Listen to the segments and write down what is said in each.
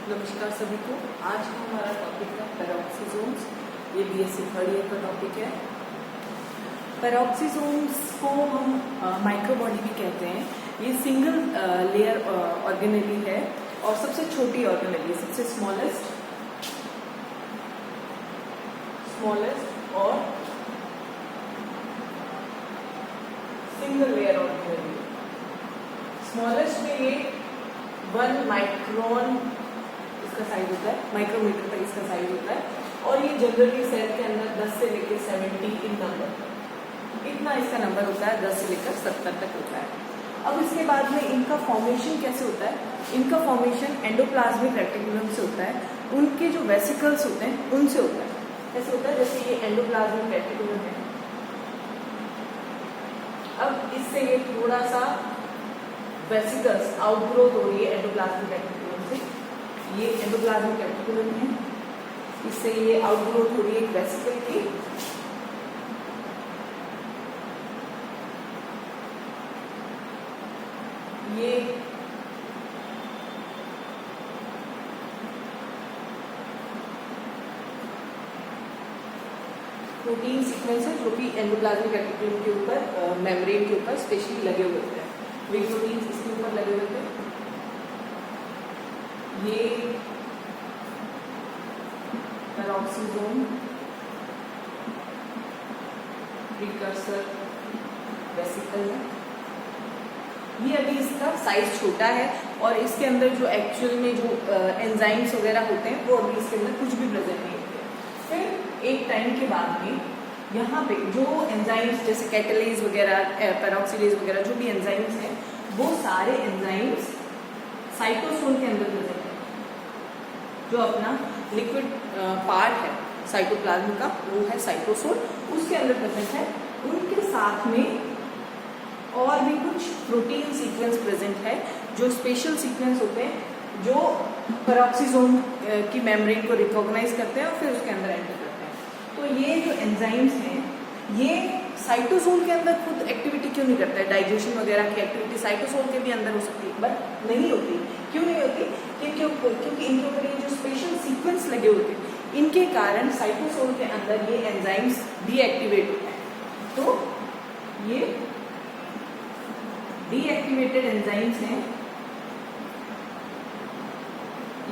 नमस्कार सभी को। आज हमारा टॉपिक है पेरोक्सीसोम्स। ये बीएससी थर्ड ईयर का टॉपिक है। पेरोक्सीसोम्स को हम माइक्रोबॉडी भी कहते हैं। ये सिंगल लेयर ऑर्गेनेली है और सबसे छोटी ऑर्गेनेली, सबसे स्मॉलेस्ट और सिंगल लेयर ऑर्गेनेली। स्मॉलेस्ट में ये 1 माइक्रोन इसका साइज होता है, माइक्रोमीटर तक इसका साइज होता है और ये जनरली सेल के अंदर 10 से लेकर 70 इन नंबर, इतना इसका नंबर होता है, 10 से लेकर 70 तक होता है। अब इसके बाद में इनका फॉर्मेशन कैसे होता है? इनका फॉर्मेशन एंडोप्लाज्मिक रेटिकुलम से होता है। उनके जो वेसिकल्स होते हैं उनसे होता है। कैसे होता है? जैसे ये एंडोप्लाज्मिक रेटिकुलम है, अब इससे ये थोड़ा सा वेसिकल्स आउटग्रोथ हो रही है एंडोप्लाज्मिक रेटिकुलम से। ये एंडोप्लाज्मिक रेटिकुलम है, इससे ये आउटग्रोथ हो रही है एक वेसिकल की। ये प्रोटीन सीक्वेंस है जो कि एंडोप्लाज्मिक रेटिकुलम के ऊपर, मेम्ब्रेन के ऊपर स्पेशली लगे हुए होते हैं। वे प्रोटीन इसके ऊपर लगे हुए थे। ये पेरोक्सीसोम प्रीकर्सर वेसिकल है। ये अभी इसका साइज छोटा है और इसके अंदर जो एक्चुअल में जो एंजाइम्स वगैरह होते हैं वो अभी इसके अंदर कुछ भी प्रेजेंट नहीं होते। फिर एक टाइम के बाद में यहाँ पे जो एंजाइम्स जैसे कैटलेज वगैरह, पेरोक्सिलेज वगैरह जो भी एंजाइम्स हैं, वो सारे एंजाइम्स साइटोसोल के अंदर प्रेजेंट है। जो अपना लिक्विड पार्ट है साइटोप्लाज्म का, वो है साइटोसोल, उसके अंदर प्रेजेंट है। उनके साथ में और भी कुछ प्रोटीन सीक्वेंस प्रेजेंट है, जो स्पेशल सीक्वेंस होते हैं जो पेरोक्सीसोम की मेम्ब्रेन को रिकॉग्नाइज करते हैं और फिर उसके अंदर एंटर करते हैं। तो ये जो एंजाइम्स हैं, ये साइटोसोल के अंदर खुद एक्टिविटी क्यों नहीं करता है? डाइजेशन वगैरह की एक्टिविटी साइटोसोल के भी अंदर हो सकती है, बट नहीं होती। क्यों नहीं होती? क्योंकि इनके ऊपर ये जो स्पेशल सीक्वेंस लगे होते हैं, इनके कारण साइटोसोल के अंदर ये एंजाइम्स डीएक्टिवेट होते हैं। तो ये डीएक्टिवेटेड एंजाइम्स हैं।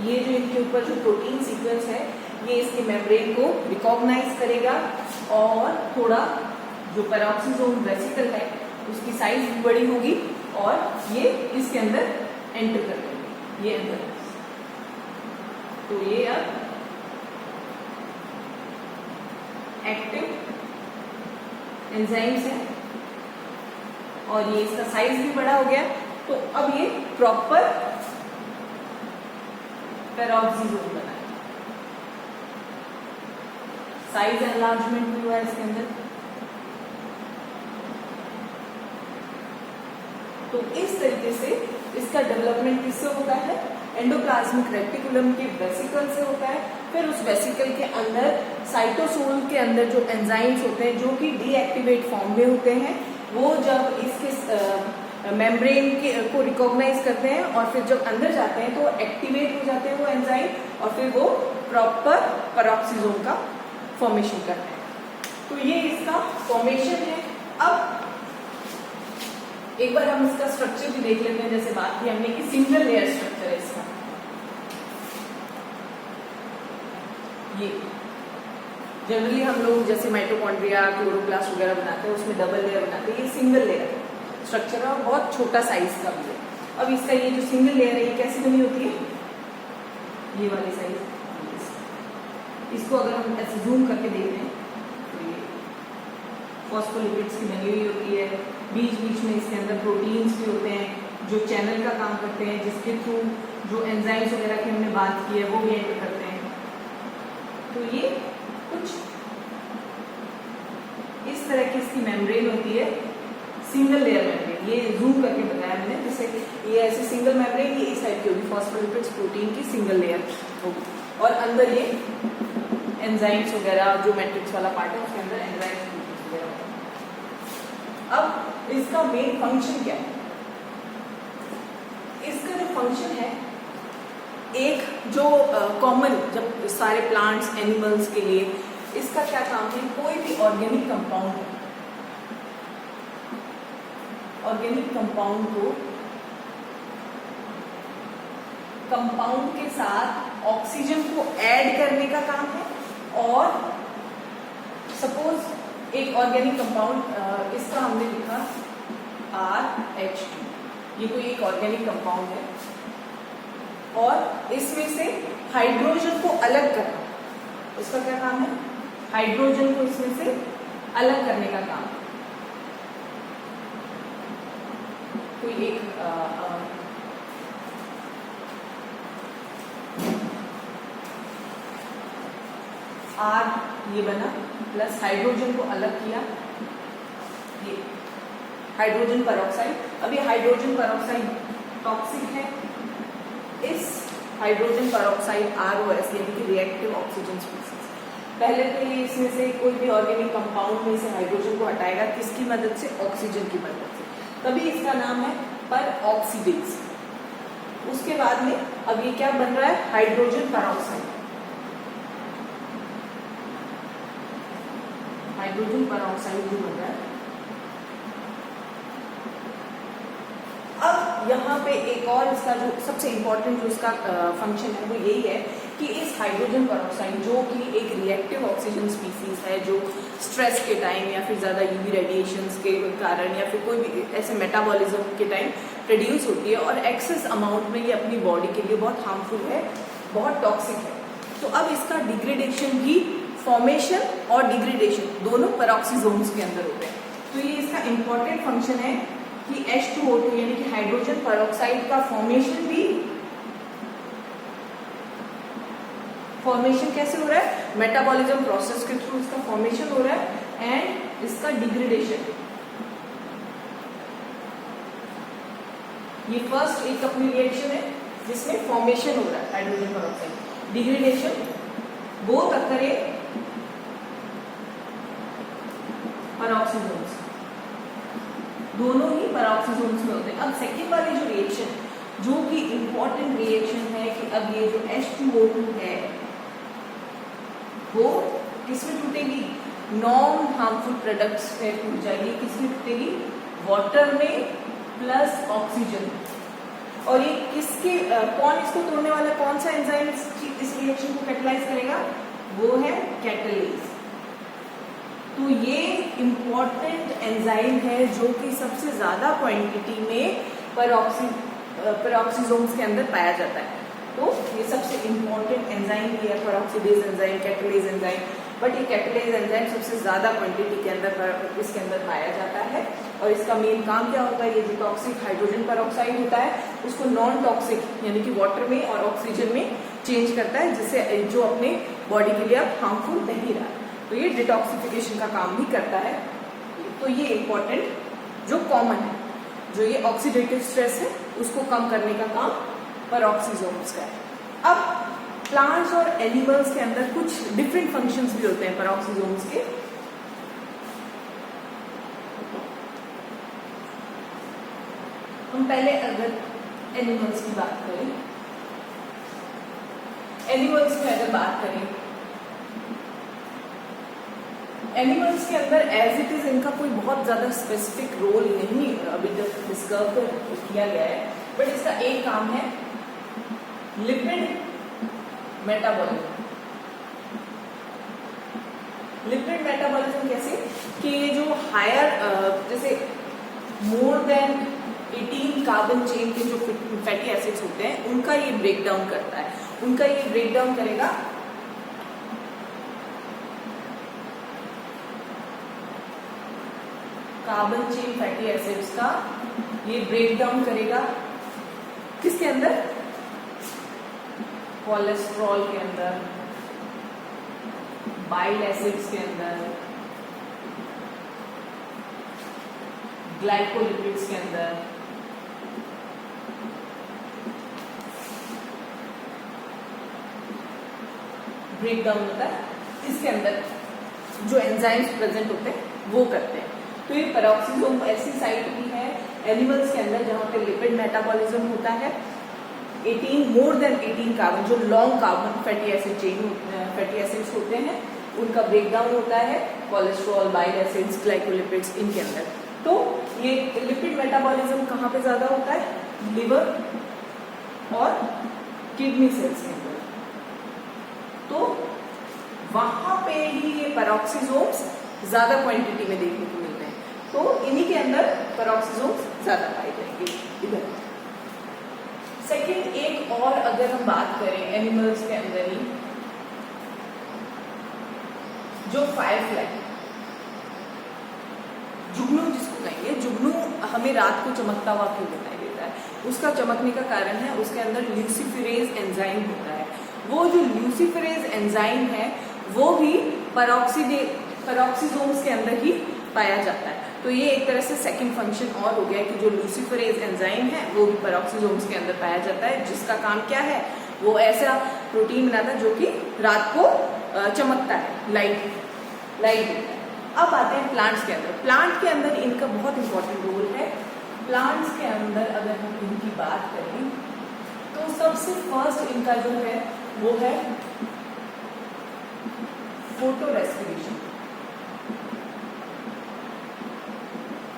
ये जो इनके ऊपर जो प्रोटीन सीक्वेंस है, ये इसके मेम्ब्रेन को रिकॉग्नाइज करेगा और थोड़ा जो पेरोक्सीसोम वेसिकल है उसकी साइज भी बड़ी होगी और ये इसके अंदर एंटर कर देंगे, ये अंदर। तो ये अब एक्टिव एंजाइम्स है और ये इसका साइज भी बड़ा हो गया। तो अब ये प्रॉपर पेरोक्सीसोम बना है, साइज एनलार्जमेंट भी हुआ है इसके अंदर। तो इस तरीके से इसका डेवलपमेंट किससे होता है? एंडोप्लाज्मिक रेटिकुलम के वेसिकल से होता है। फिर उस वेसिकल के अंदर साइटोसोल के अंदर जो एंजाइम्स होते हैं जो कि डीएक्टिवेट फॉर्म में होते हैं, वो जब इसके मेम्ब्रेन को रिकॉग्नाइज करते हैं और फिर जब अंदर जाते हैं तो एक्टिवेट हो जाते हैं वो एंजाइम और फिर वो प्रॉपर पेरोक्सीसोम का फॉर्मेशन करते हैं। तो ये इसका फॉर्मेशन है। अब एक बार हम इसका स्ट्रक्चर भी देख लेते हैं। जैसे बात की हमने कि सिंगल लेयर स्ट्रक्चर है इसका। ये जनरली हम लोग जैसे माइटोकॉन्ड्रिया, क्लोरोप्लास्ट वगैरह बनाते हैं, उसमें डबल लेयर बनाते हैं। ये सिंगल लेयर स्ट्रक्चर है और बहुत छोटा साइज का भी है। अब इसका ये जो सिंगल लेयर है, ये कैसे बनी होती है? ये वाली साइज। इसको अगर हम ऐसे जूम करके देख रहे हैं तो ये फॉस्फोलिपिड्स की बनी हुई होती है। बीच बीच में इसके अंदर प्रोटीन्स भी होते हैं जो चैनल का काम करते हैं, जिसके थ्रू जो एंजाइम्स वगैरह की हमने बात की है वो भी एंटर करते हैं। तो ये कुछ इस तरह की इसकी मेम्ब्रेन होती है, सिंगल लेयर मेम्ब्रेन। ये जूम करके बताया मैंने, जैसे ये ऐसे सिंगल मेम्ब्रेन, ये इस टाइप की होगी, फॉस्फोलिपिड्स प्रोटीन की सिंगल लेयर होगी और अंदर ये एंजाइम्स वगैरह जो मैट्रिक्स वाला पार्ट है उसके अंदर एंजाइम्स वगैरह। अब इसका मेन फंक्शन क्या है? इसका जो फंक्शन है एक जो कॉमन जब सारे प्लांट्स एनिमल्स के लिए इसका क्या काम है, कोई भी ऑर्गेनिक कंपाउंड को कंपाउंड के साथ ऑक्सीजन को ऐड करने का काम है। और सपोज एक ऑर्गेनिक कंपाउंड इसका हमने लिखा RH2, ये कोई एक ऑर्गेनिक कंपाउंड है और इसमें से हाइड्रोजन को अलग करना, इसका क्या काम है, हाइड्रोजन को इसमें से अलग करने का काम। कोई एक R ये बना प्लस हाइड्रोजन को अलग किया, ये हाइड्रोजन परऑक्साइड। अब ये हाइड्रोजन परऑक्साइड टॉक्सिक है। इस हाइड्रोजन परऑक्साइड ROS यानी कि रिएक्टिव ऑक्सीजन स्पीसीज, पहले तो ये इसमें से कोई भी ऑर्गेनिक कंपाउंड में से हाइड्रोजन को हटाएगा, किसकी मदद से, ऑक्सीजन की मदद से, तभी इसका नाम है परऑक्सीडेज। उसके बाद में अब ये क्या बन रहा है, हाइड्रोजन परऑक्साइड, हाइड्रोजन परऑक्साइड भी बन रहा है। अब यहाँ पे एक और इसका जो सबसे इंपॉर्टेंट जो इसका फंक्शन है वो यही है कि इस हाइड्रोजन परऑक्साइड जो कि एक रिएक्टिव ऑक्सीजन स्पीसीज है, जो स्ट्रेस के टाइम या फिर ज़्यादा यूवी रेडिएशंस के कारण या फिर कोई भी ऐसे मेटाबॉलिज्म के टाइम प्रोड्यूस होती है और एक्सेस अमाउंट में ये अपनी बॉडी के लिए बहुत हार्मफुल है, बहुत टॉक्सिक है। तो अब इसका डिग्रेडेशन भी, फॉर्मेशन और डिग्रेडेशन दोनों पेरोक्सीसोम्स के अंदर होते हैं। तो ये इसका इंपॉर्टेंट फंक्शन है कि H2O2 यानी कि हाइड्रोजन परऑक्साइड का फॉर्मेशन कैसे हो रहा है, मेटाबॉलिज्म प्रोसेस के थ्रू इसका फॉर्मेशन हो रहा है एंड इसका डिग्रेडेशन। ये फर्स्ट एक अपनी रिएक्शन है जिसमें फॉर्मेशन हो रहा है हाइड्रोजन परऑक्साइड, डिग्रेडेशन बोथ अकर पेरोक्सीसोम्स, दोनों ही पेरोक्सीसोम्स में होते हैं। अब सेकेंड वाली जो रिएक्शन जो कि इंपॉर्टेंट रिएक्शन है कि अब ये जो H2O2 है वो किसमें टूटेगी, नॉन हार्मफुल प्रोडक्ट्स में टूट जाएगी। किसमें टूटेगी, वाटर में प्लस ऑक्सीजन। और ये किसके कौन इसको तोड़ने वाला, कौन सा एंजाइम इस रिएक्शन को कैटलाइज करेगा, वो है कैटलेज। तो ये इंपॉर्टेंट एंजाइम है जो कि सबसे ज्यादा क्वांटिटी में पेरोक्सीसोम्स के अंदर पाया जाता है। तो ये सबसे इंपॉर्टेंट एंजाइम है peroxidase enzyme, catalase enzyme. But ये कैटलेज एंजाइम सबसे ज्यादा क्वांटिटी के अंदर इसके अंदर पाया जाता है और इसका मेन काम क्या होता है, ये जो टॉक्सिक हाइड्रोजन परऑक्साइड होता है उसको नॉन टॉक्सिक यानी कि वाटर में और ऑक्सीजन में चेंज करता है, जिससे जो अपने बॉडी के लिए अब हार्मफुल नहीं रहा। तो ये डिटॉक्सिफिकेशन का काम भी करता है। तो ये इंपॉर्टेंट जो कॉमन है, जो ये ऑक्सीडेटिव स्ट्रेस है उसको कम करने का काम पेरोक्सीसोम्स का है। अब प्लांट्स और एनिमल्स के अंदर कुछ डिफरेंट फंक्शंस भी होते हैं पेरोक्सीसोम्स के। हम पहले अगर एनिमल्स की बात करें, एनिमल्स में अगर बात करें, एनिमल्स के अंदर एज इट इज इनका कोई बहुत ज्यादा स्पेसिफिक रोल नहीं अभी तक डिस्कवर किया गया है, बट इसका एक काम है लिपिड मेटाबॉलिज्म। लिपिड मेटाबॉलिज्म कैसे कि ये जो हायर जैसे मोर देन 18 कार्बन चेन के जो फैटी एसिड्स होते हैं उनका ये ब्रेक डाउन करता है, उनका ये ब्रेक डाउन करेगा कार्बन चेन फैटी एसिड्स का ये ब्रेक डाउन करेगा किसके अंदर, कोलेस्ट्रॉल के अंदर, बाइल एसिड्स के अंदर, ग्लाइकोलिपिड्स के अंदर, ब्रेक डाउन होता है। इसके अंदर जो एंजाइम्स प्रेजेंट होते हैं वो करते हैं। तो ये पेरोक्सीसोम ऐसी साइट भी है एनिमल्स के अंदर जहां पे लिपिड मेटाबॉलिज्म होता है 18 मोर देन 18 कार्बन, जो long carbon fatty acid chain fatty acids होते हैं उनका ब्रेकडाउन होता है कोलेस्ट्रॉल, बाइल एसिड्स, ग्लाइकोलिपिड्स इनके अंदर। तो ये लिपिड मेटाबॉलिज्म कहाँ पे ज्यादा होता है? लिवर और किडनी सेल्स के अंदर। तो वहां पे ही ये पेरोक्सीसोम्स ज्यादा क्वांटिटी में देखने को मिलते हैं, तो इन्हीं के अंदर पेरोक्सीसोम्स ज्यादा पाए जाएंगे इधर। सेकेंड, एक और अगर हम बात करें एनिमल्स के अंदर ही, जो फायरफ्लाई, जुगनू जिसको कहेंगे, जुगनू हमें रात को चमकता हुआ क्यों दिखाई देता है? उसका चमकने का कारण है उसके अंदर ल्यूसिफेरेज एंजाइम होता है। वो जो ल्यूसिफेरेज एंजाइम है वो भी पेरोक्सीसोम्स के अंदर ही पाया जाता है। तो ये एक तरह से सेकंड फंक्शन और हो गया कि जो ल्यूसिफेरेज एंजाइम है वो भी पेरोक्सीसोम्स के अंदर पाया जाता है, जिसका काम क्या है? वो ऐसा प्रोटीन बनाता है जो कि रात को चमकता है, लाइट देता है। अब आते हैं प्लांट्स के अंदर। प्लांट के अंदर इनका बहुत इंपॉर्टेंट रोल है। प्लांट्स के अंदर अगर हम इनकी बात करें तो सबसे फर्स्ट इनका जो है वो है फोटो रेस्पिरेशन।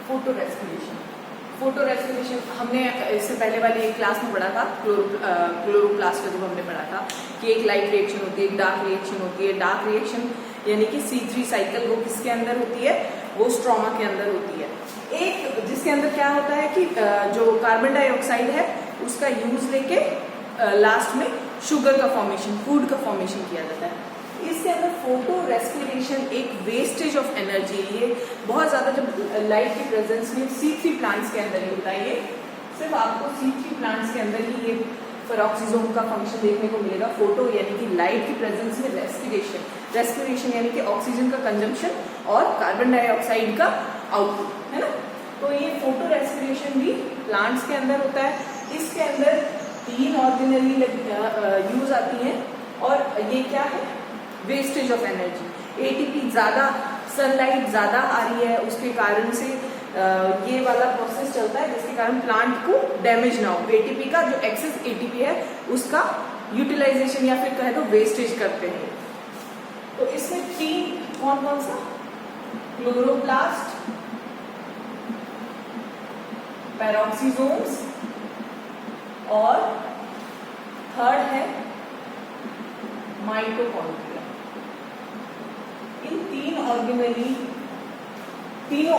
फोटो रेस्पिरेशन हमने इससे पहले वाली एक क्लास में पढ़ा था, क्लोरोप्लास्ट का जब हमने पढ़ा था कि एक लाइट रिएक्शन होती है, एक डार्क रिएक्शन होती है। डार्क रिएक्शन यानी कि C3 साइकिल वो किसके अंदर होती है? वो स्ट्रोमा के अंदर होती है। एक जिसके अंदर क्या होता है कि जो कार्बन डाइऑक्साइड है उसका यूज लेके लास्ट में शुगर का फॉर्मेशन, फूड का फॉर्मेशन किया जाता है। इसके अंदर फोटो रेस्पिरेशन एक वेस्टेज ऑफ एनर्जी है। ये बहुत ज्यादा जब लाइट के प्रेजेंस में C3 प्लांट्स के अंदर ही होता है। ये सिर्फ आपको C3 प्लांट्स के अंदर ही ये पेरोक्सीसोम का फंक्शन देखने को मिलेगा। फोटो यानी कि लाइट की प्रेजेंस में रेस्पिरेशन यानी कि ऑक्सीजन का कंजम्पशन और कार्बन डाइऑक्साइड का आउटपुट, है ना। तो ये फोटो रेस्पिरेशन भी प्लांट्स के अंदर होता है। इसके अंदर 3 ऑर्गेनली यूज आती हैं और ये क्या है? Wastage of energy. एटीपी ज्यादा, सनलाइट ज्यादा आ रही है उसके कारण से ये वाला प्रोसेस चलता है जिसके कारण प्लांट को डैमेज ना हो। एटीपी का जो एक्सेस एटीपी है उसका यूटिलाइजेशन या फिर कहे तो वेस्टेज करते हैं। तो इसमें 3 कौन सा? क्लोरोप्लास्ट, पेरोक्सीसोम्स और थर्ड है माइटोकॉन्ड्रिया। इन तीनों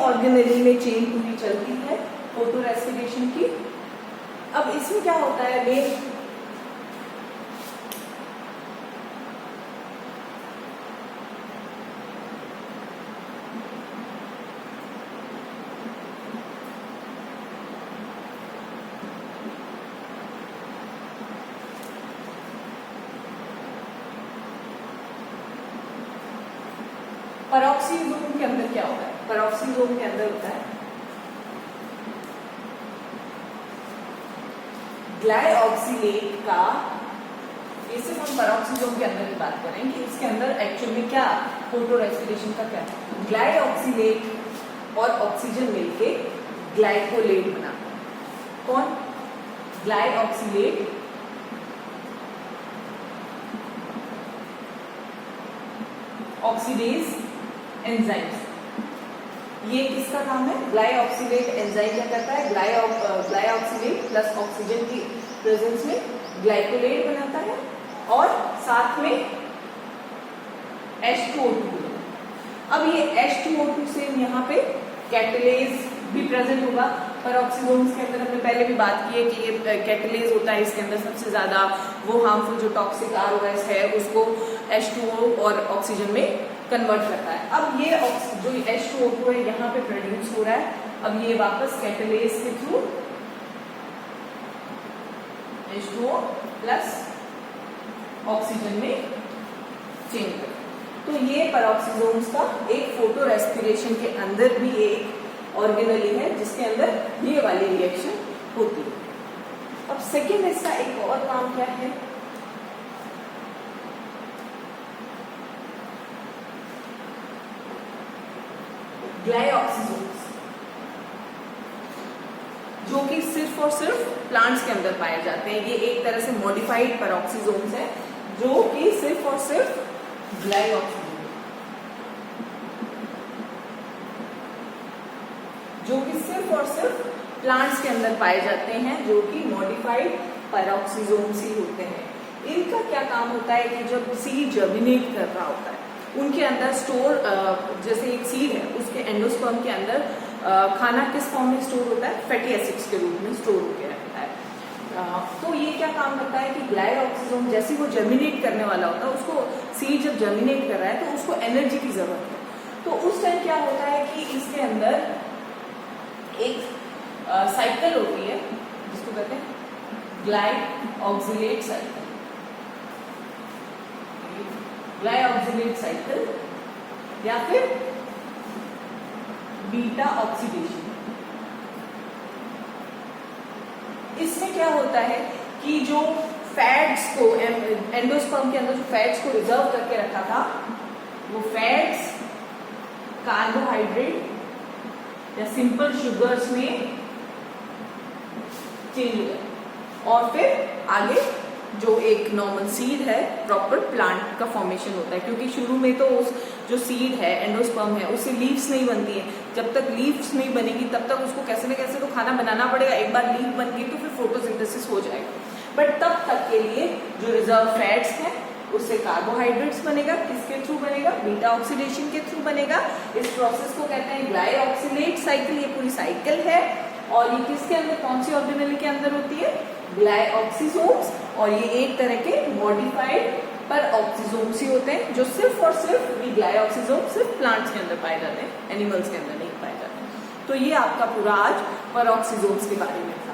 ऑर्गेनली में चेन पूरी चलती है फोटो रेस्पिरेशन की। अब इसमें क्या होता है? पेरोक्सीसोम के अंदर क्या होता है? पेरोक्सीसोम के अंदर होता है ग्लाइऑक्सिलेट का। इससे हम पेरोक्सीसोम के अंदर की बात करें कि इसके अंदर एक्चुअल में क्या फोटो रेस्पिरेशन का क्या है? ग्लाइऑक्सिलेट और ऑक्सीजन मिलके ग्लाइकोलेट बनाता है। कौन? Glyoxylate oxidase enzymes. ये किसका काम है? ग्लाइऑक्सिलेट एंजाइम क्या करता है? ग्लाइऑक्सिलेट प्लस ऑक्सीजन की प्रेजेंस में ग्लाइकोलेट बनाता है और साथ में H2O2। अब ये H2O2 से यहाँ पे कैटलेज भी प्रेजेंट होगा। पेरोक्सीसोम्स के अंदर हमने पहले भी बात की है कि ये कैटलेज होता है, इसके अंदर सबसे ज्यादा वो हार्मफुल जो टॉक्सिक ROS है उसको H2O और ऑक्सीजन में कन्वर्ट करता है। अब ये जो H2O2 है यहाँ पे प्रोड्यूस हो रहा है। अब ये वापस कैटलेज के थ्रू H2O प्लस ऑक्सीजन में चेंज करता है। तो ये पेरोक्सीसोम्स का एक फोटो रेस्पिरेशन के अंदर भी एक ऑर्गेनली है जिसके अंदर ये वाली रिएक्शन होती है। अब सेकेंड इसका एक और काम क्या है? ग्लाइऑक्सिसोम्स, जो कि सिर्फ और सिर्फ प्लांट्स के अंदर पाए जाते हैं। ये एक तरह से मॉडिफाइड पेरोक्सीसोम्स है जो कि सिर्फ और सिर्फ ग्लाइऑक्सीजन, जो कि सिर्फ और सिर्फ प्लांट्स के अंदर पाए जाते हैं, जो कि मॉडिफाइड पेरोक्सीसोम्स ही होते हैं। इनका क्या काम होता है कि जब सीड जर्मिनेट कर रहा होता है उनके अंदर स्टोर, जैसे एक सीड है उसके एंडोस्पर्म के अंदर खाना किस फॉर्म में स्टोर होता है, फैटी एसिड्स के रूप में स्टोर होकर रहता है। तो ये क्या काम करता है कि ग्लाइऑक्सीसोम जैसे वो जर्मिनेट करने वाला होता है, उसको सीड जब जर्मिनेट कर रहा है तो उसको एनर्जी की जरूरत है। तो उस टाइम क्या होता है कि इसके अंदर एक साइकिल होती है जिसको कहते हैं ग्लाइऑक्सिलेट साइकिल, ग्लाइऑक्सिलेट साइकिल या फिर बीटा ऑक्सीडेशन। इसमें क्या होता है कि जो फैट्स को एंडोस्पर्म के अंदर जो फैट्स को रिजर्व करके रखा था वो फैट्स कार्बोहाइड्रेट या सिंपल शुगर्स में चेंज हो जाए और फिर आगे जो एक नॉर्मल सीड है प्रॉपर प्लांट का फॉर्मेशन होता है। क्योंकि शुरू में तो उस जो सीड है एंडोस्पर्म है उससे लीव्स नहीं बनती है, जब तक लीव्स नहीं बनेगी तब तक उसको कैसे न कैसे तो खाना बनाना पड़ेगा। एक बार लीफ बन गई तो फिर फोटोसिंथेसिस हो जाएगा, बट तब तक के लिए जो रिजर्व फैट्स हैं उससे कार्बोहाइड्रेट्स बनेगा। किसके थ्रू बनेगा, बीटा ऑक्सीडेशन के थ्रू बनेगा। इस प्रोसेस को कहते हैं ग्लाइऑक्सिलेट साइकिल। ये पूरी साइकिल है और ये किसके अंदर, कौन सी ऑर्गेनेल के अंदर होती है, ग्लाइऑक्सीसोम्स। और ये एक तरह के मॉडिफाइड पेरोक्सीसोम्स ही होते हैं जो सिर्फ और सिर्फ ये ग्लाइऑक्सीसोम सिर्फ प्लांट्स के अंदर पाए जाते हैं, एनिमल्स के अंदर नहीं पाए जाते। तो ये आपका पूरा आज पेरोक्सीसोम्स के बारे में था।